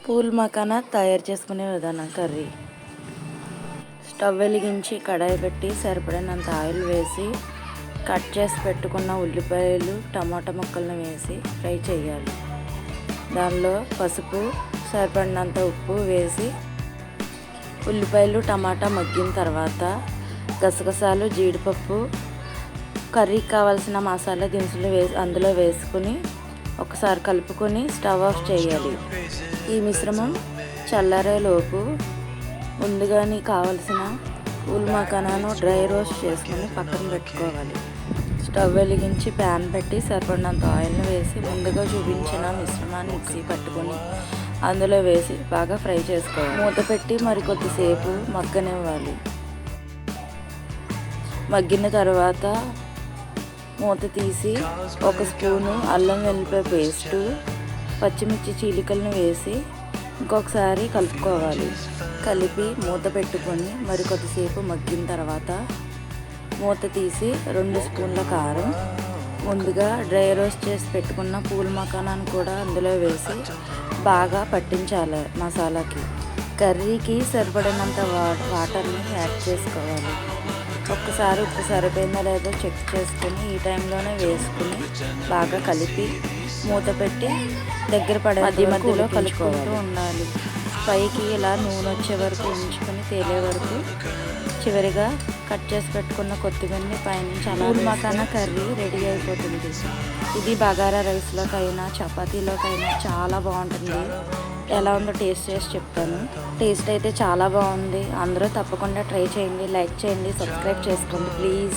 Pool makhana తయారు చేసుకునే విధానం. కర్రీ స్టవ్ వెలిగించి కడాయి పెట్టి సరిపడినంత ఆయిల్ వేసి కట్ చేసి పెట్టుకున్న ఉల్లిపాయలు టమాటా ముక్కలను వేసి ఫ్రై చేయాలి. దానిలో పసుపు సరిపడినంత ఉప్పు వేసి ఉల్లిపాయలు టమాటా మగ్గిన తర్వాత గసగసాలు జీడిపప్పు కర్రీకి కావాల్సిన మసాలా దినుసులు అందులో వేసుకుని ఒకసారి కలుపుకొని స్టవ్ ఆఫ్ చేయాలి. ఈ మిశ్రమం చల్లారేలోపు ముందుగానే కావలసిన పూల్ మకానాను డ్రై రోస్ట్ చేసుకుని పక్కన పెట్టుకోవాలి. స్టవ్ వెలిగించి ప్యాన్ పెట్టి సరిపడినంత ఆయిల్ని వేసి ముందుగా చూపించిన మిశ్రమాన్ని మిక్సీ పట్టుకొని అందులో వేసి బాగా ఫ్రై చేసుకోవాలి. మూత పెట్టి మరికొద్దిసేపు మగ్గనివ్వాలి. మగ్గిన తర్వాత మూత తీసి ఒక స్పూను అల్లం వెల్లిపాయ పేస్టు పచ్చిమిర్చి చీలికలను వేసి ఇంకొకసారి కలుపుకోవాలి. కలిపి మూత పెట్టుకొని మరికొద్దిసేపు మగ్గిన తర్వాత మూత తీసి 2 స్పూన్ల కారం ముందుగా డ్రై రోస్ట్ చేసి పెట్టుకున్న పూల్ మకానాన్ని కూడా అందులో వేసి బాగా పట్టించాలి. మసాలాకి కర్రీకి సరిపడినంత వాటర్ని యాడ్ చేసుకోవాలి. ఒక్కసారి ఉప్పు సరిపోయిందో లేదో చెక్ చేసుకుని ఈ టైంలోనే వేసుకుని బాగా కలిపి మూత పెట్టి దగ్గర పడే మధ్యలో కలుపుకుంటూ ఉండాలి. పైకి ఇలా నూనె వచ్చే వరకు ఉంచుకొని తేలే వరకు చివరిగా కట్ చేసి పెట్టుకున్న కొత్తిమీరని పైనుంచి పూల్ మకానా కర్రీ రెడీ అయిపోతుంది. ఇది బగారా రైస్లోకైనా చపాతీలోకైనా చాలా బాగుంటుంది. ఎలా ఉందో టేస్ట్ చేసి చెప్తాను. టేస్ట్ అయితే చాలా బాగుంది. అందరూ తప్పకుండా ట్రై చేయండి, లైక్ చేయండి, సబ్స్క్రైబ్ చేసుకోండి ప్లీజ్.